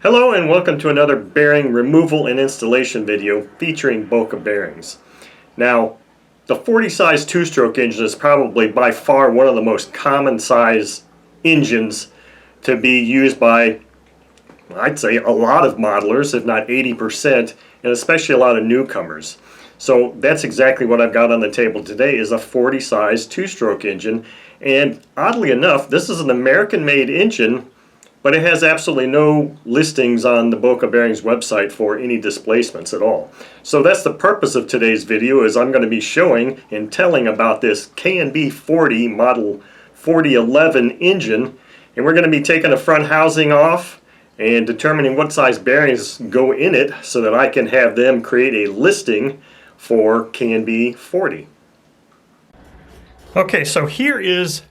Hello and welcome to another bearing removal and installation video featuring Boca bearings. Now, the 40 size two-stroke engine is probably by far one of the most common size engines to be used by, I'd say, a lot of modelers, if not 80%, and especially a lot of newcomers. So that's exactly what I've got on the table today, is a 40 size two-stroke engine. And oddly enough, this is an American-made engine, but it has absolutely no listings on the Boca Bearings website for any displacements at all. So that's the purpose of today's video, is I'm going to be showing and telling about this K&B 40 model 4011 engine, and we're going to be taking the front housing off and determining what size bearings go in it so that I can have them create a listing for K&B 40. Okay, so here is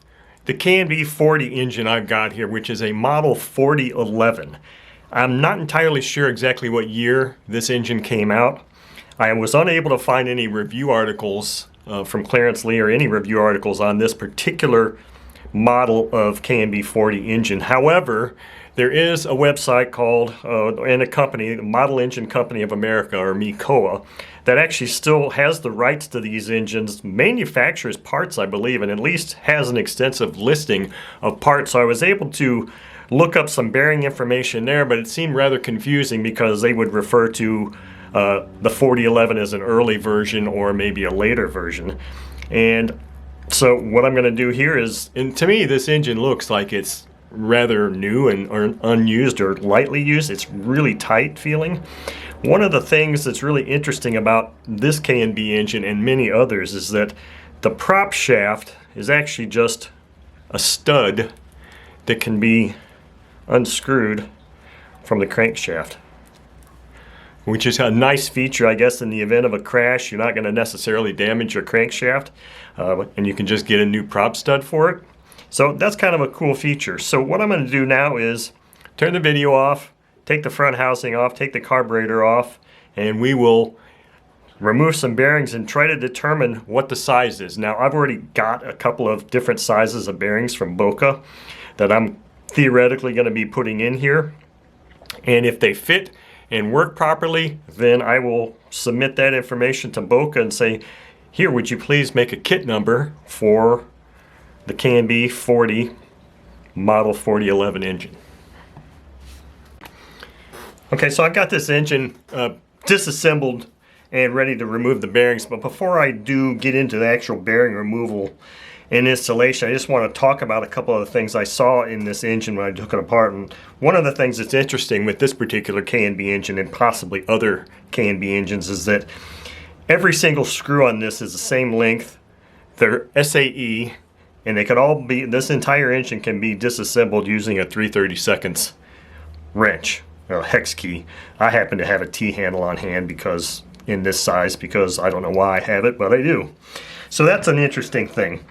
the K&B 40 engine I've got here, which is a model 4011. I'm not entirely sure exactly what year this engine came out. I was unable to find any review articles from Clarence Lee or any review articles on this particular model of K&B 40 engine. However, there is a website called, and a company, the Model Engine Company of America, or MECOA, that actually still has the rights to these engines, manufactures parts, I believe, and at least has an extensive listing of parts. So I was able to look up some bearing information there, but it seemed rather confusing because they would refer to the 4011 as an early version or maybe a later version. And so what I'm going to do here is, and to me this engine looks like it's rather new and or unused or lightly used. It's really tight feeling. One of the things that's really interesting about this K&B engine and many others is that the prop shaft is actually just a stud that can be unscrewed from the crankshaft, which is a nice feature, I guess. In the event of a crash, you're not going to necessarily damage your crankshaft, and you can just get a new prop stud for it. So that's kind of a cool feature. So what I'm going to do now is turn the video off, take the front housing off, take the carburetor off, and we will remove some bearings and try to determine what the size is. Now, I've already got a couple of different sizes of bearings from Boca that I'm theoretically going to be putting in here. And if they fit and work properly, then I will submit that information to Boca and say, here, would you please make a kit number for the K&B 40 model 4011 engine. Okay, so I've got this engine disassembled and ready to remove the bearings, but before I do get into the actual bearing removal and installation, I just want to talk about a couple of the things I saw in this engine when I took it apart. And one of the things that's interesting with this particular K&B engine and possibly other K&B engines is that every single screw on this is the same length. They're SAE, and they could all be, this entire engine can be disassembled using a 3/32 wrench, or a hex key. I happen to have a T-handle on hand because in this size, because I don't know why I have it, but I do. So that's an interesting thing.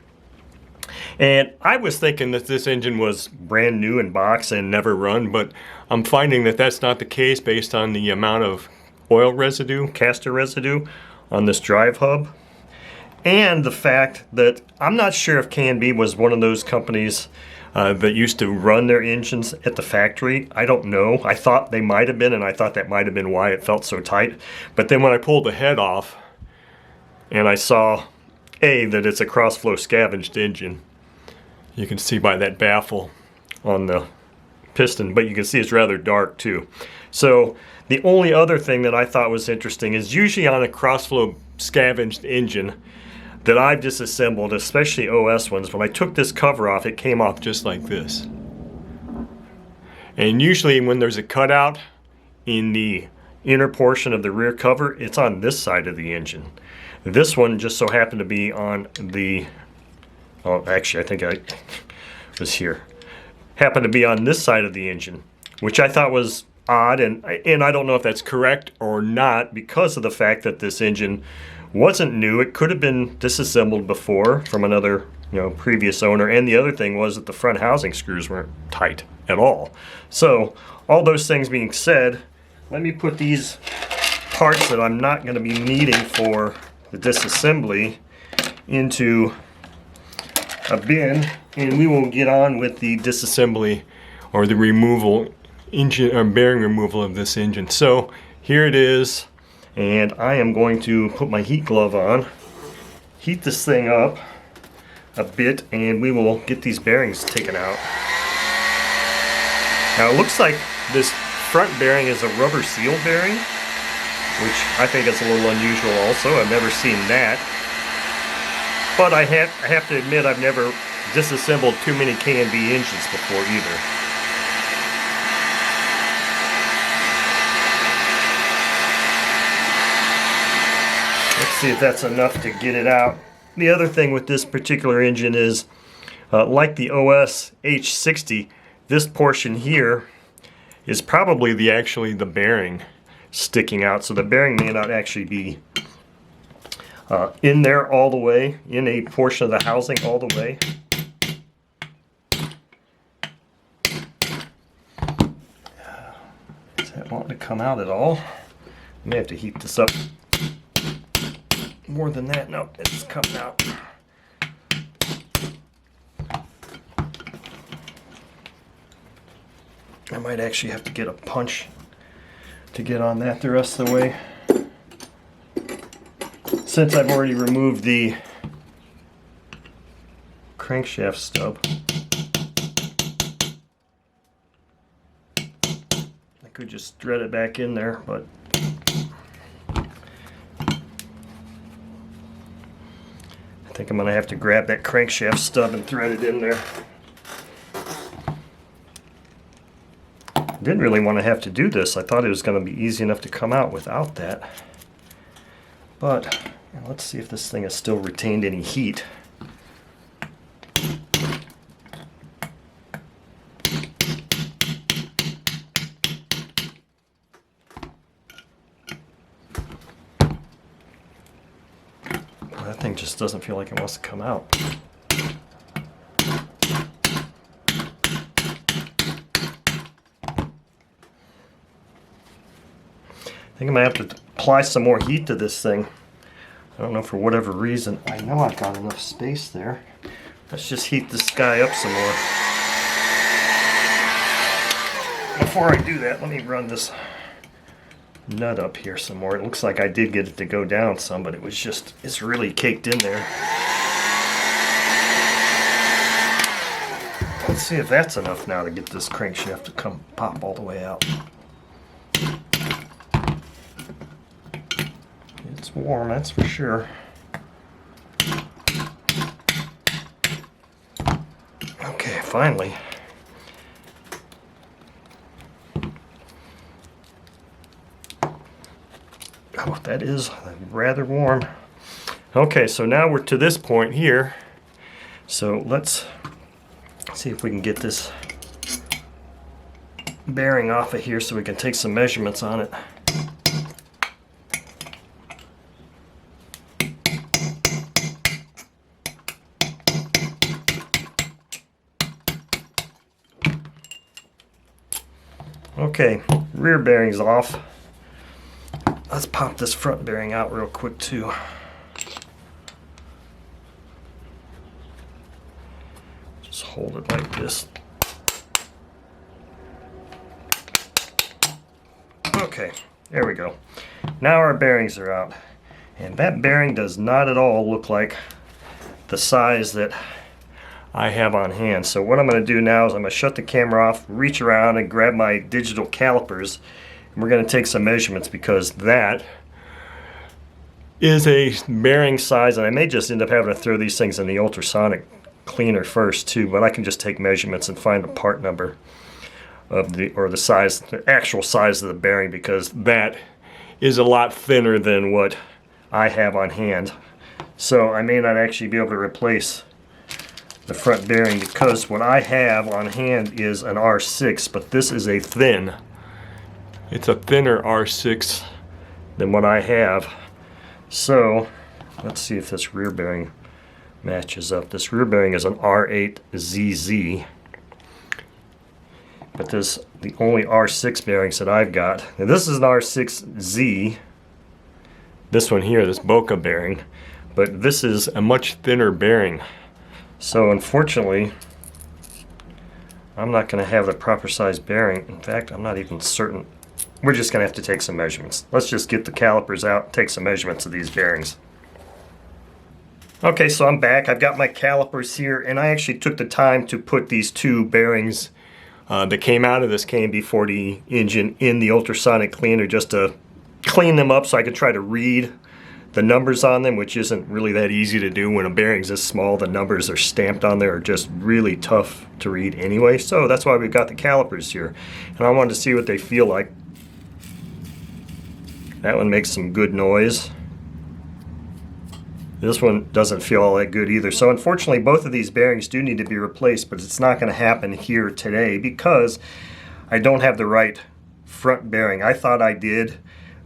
And I was thinking that this engine was brand new in box and never run, but I'm finding that that's not the case based on the amount of oil residue, caster residue on this drive hub. And the fact that I'm not sure if K&B was one of those companies that used to run their engines at the factory. I don't know. I thought they might have been, and I thought that might have been why it felt so tight. But then when I pulled the head off and I saw, that it's a cross-flow scavenged engine. You can see by that baffle on the piston, but you can see it's rather dark too. So the only other thing that I thought was interesting is usually on a cross-flow scavenged engine that I've disassembled, especially OS ones, when I took this cover off, it came off just like this. And usually when there's a cutout in the inner portion of the rear cover, it's on this side of the engine. This one just so happened to be on the, oh, actually I think I was here. Happened to be on this side of the engine, which I thought was odd, and I don't know if that's correct or not because of the fact that this engine wasn't new. It could have been disassembled before from another, previous owner. And the other thing was that the front housing screws weren't tight at all. So all those things being said, let me put these parts that I'm not going to be needing for the disassembly into a bin, and we will get on with the disassembly or the removal engine or bearing removal of this engine. So here it is, and I am going to put my heat glove on, heat this thing up a bit, and we will get these bearings taken out. Now it looks like this front bearing is a rubber seal bearing, which I think is a little unusual also. I've never seen that. But I have to admit I've never disassembled too many K&B engines before either. Let's see if that's enough to get it out. The other thing with this particular engine is, like the OS H60, this portion here is probably actually the bearing sticking out. So the bearing may not actually be in there all the way, in a portion of the housing all the way. Does that want to come out at all? I may have to heat this up more than that. No, it's coming out. I might actually have to get a punch to get on that the rest of the way. Since I've already removed the crankshaft stub, I could just thread it back in there, but I think I'm going to have to grab that crankshaft stub and thread it in there. Didn't really want to have to do this. I thought it was going to be easy enough to come out without that. But let's see if this thing has still retained any heat. Well, that thing just doesn't feel like it wants to come out. I think I might have to apply some more heat to this thing. I don't know, for whatever reason. I know I've got enough space there. Let's just heat this guy up some more. Before I do that, let me run this nut up here some more. It looks like I did get it to go down some, but it's really caked in there. Let's see if that's enough now to get this crankshaft to pop all the way out. It's warm, that's for sure. Okay, finally. Oh, that is rather warm. Okay, so now we're to this point here. So let's see if we can get this bearing off of here so we can take some measurements on it. Okay, rear bearing's off. Let's pop this front bearing out real quick too. Just hold it like this. Okay, there we go. Now our bearings are out. And that bearing does not at all look like the size that I have on hand. So what I'm going to do now is I'm going to shut the camera off, reach around and grab my digital calipers, and we're going to take some measurements, because that is a bearing size, and I may just end up having to throw these things in the ultrasonic cleaner first too, but I can just take measurements and find the part number of the size, the actual size of the bearing, because that is a lot thinner than what I have on hand. So I may not actually be able to replace the front bearing, because what I have on hand is an R6, but this is it's a thinner R6 than what I have. So let's see if this rear bearing matches up. This rear bearing is an R8ZZ, but this the only R6 bearings that I've got. Now this is an R6Z, this one here, this Boca bearing, but this is a much thinner bearing. So unfortunately, I'm not going to have the proper size bearing. In fact, I'm not even certain. We're just going to have to take some measurements. Let's just get the calipers out, take some measurements of these bearings. Okay, so I'm back. I've got my calipers here, and I actually took the time to put these two bearings that came out of this K&B 40 engine in the ultrasonic cleaner just to clean them up so I could try to read the numbers on them, which isn't really that easy to do when a bearing's this small. The numbers are stamped on there are just really tough to read anyway. So that's why we've got the calipers here. And I wanted to see what they feel like. That one makes some good noise. This one doesn't feel all that good either. So unfortunately, both of these bearings do need to be replaced, but it's not going to happen here today because I don't have the right front bearing. I thought I did,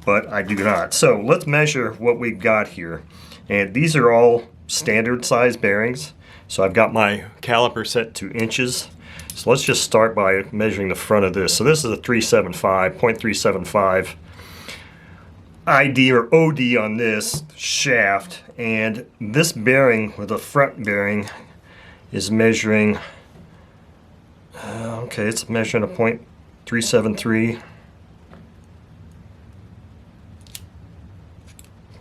but I do not. So let's measure what we've got here. And these are all standard size bearings. So I've got my caliper set to inches. So let's just start by measuring the front of this. So this is a 0.375 ID or OD on this shaft, and this bearing with the front bearing is measuring, okay, it's measuring a 0.373.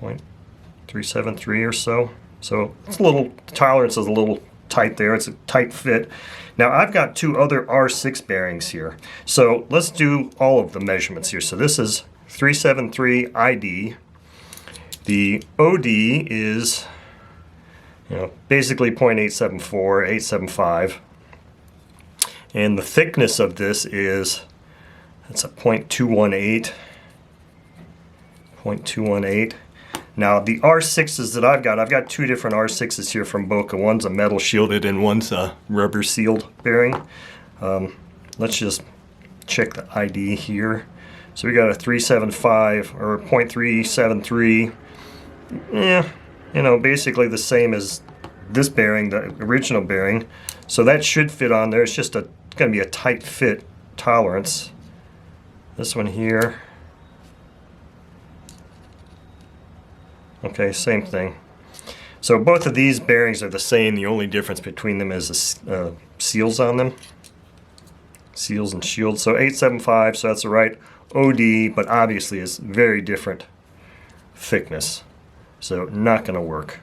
0.373 or so. So it's a little, tolerance is a little tight there. It's a tight fit. Now I've got two other R6 bearings here. So let's do all of the measurements here. So this is 373 ID. The OD is, basically 0.874, 875. And the thickness of this is, it's a 0.218. 0.218. Now the R6s that I've got two different R6s here from Boca. One's a metal shielded and one's a rubber sealed bearing. Let's just check the ID here. So we got a 375 or 0.373. Yeah, basically the same as this bearing, the original bearing. So that should fit on there. It's just going to be a tight fit tolerance. This one here. Okay, same thing. So both of these bearings are the same. The only difference between them is the seals on them. Seals and shields. So 875, so that's the right OD, but obviously it's very different thickness. So not going to work.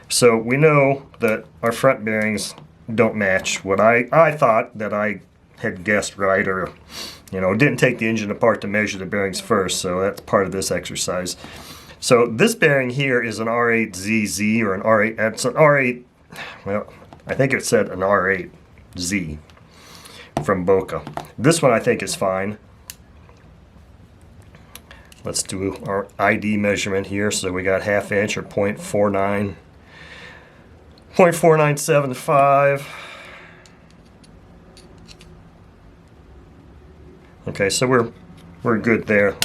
So we know that our front bearings don't match what I thought that I had guessed right, or didn't take the engine apart to measure the bearings first. So that's part of this exercise. So this bearing here is an R8ZZ or an R8. It's an R8. Well, I think it said an R8Z from Boca. This one I think is fine. Let's do our ID measurement here. So we got ½ inch or 0.4975. Okay, so we're good there.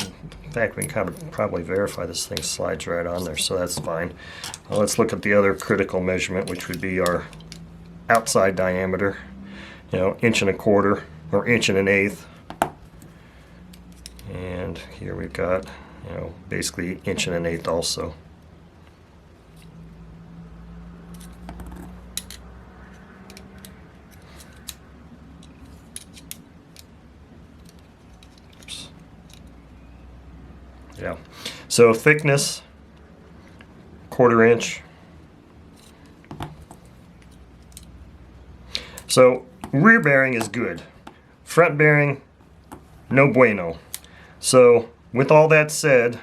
In fact, we can probably verify this thing slides right on there, so that's fine. Let's look at the other critical measurement, which would be our outside diameter. 1.25 inches or 1.125. And here we've got, basically 1.125 inches also. Oops. Yeah. So thickness, 1/4 inch. So rear bearing is good. Front bearing, no bueno. So with all that said,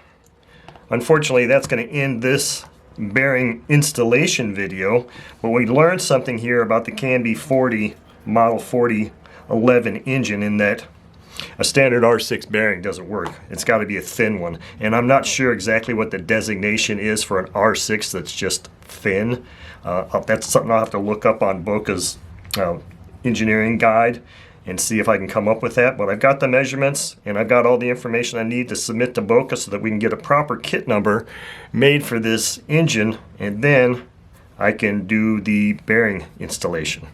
unfortunately that's going to end this bearing installation video, but we learned something here about the K&B 40 model 4011 engine, in that a standard R6 bearing doesn't work. It's got to be a thin one, and I'm not sure exactly what the designation is for an R6 that's just thin. That's something I'll have to look up on Boca's engineering guide and see if I can come up with that. But I've got the measurements and I've got all the information I need to submit to Boca so that we can get a proper kit number made for this engine, and then I can do the bearing installation.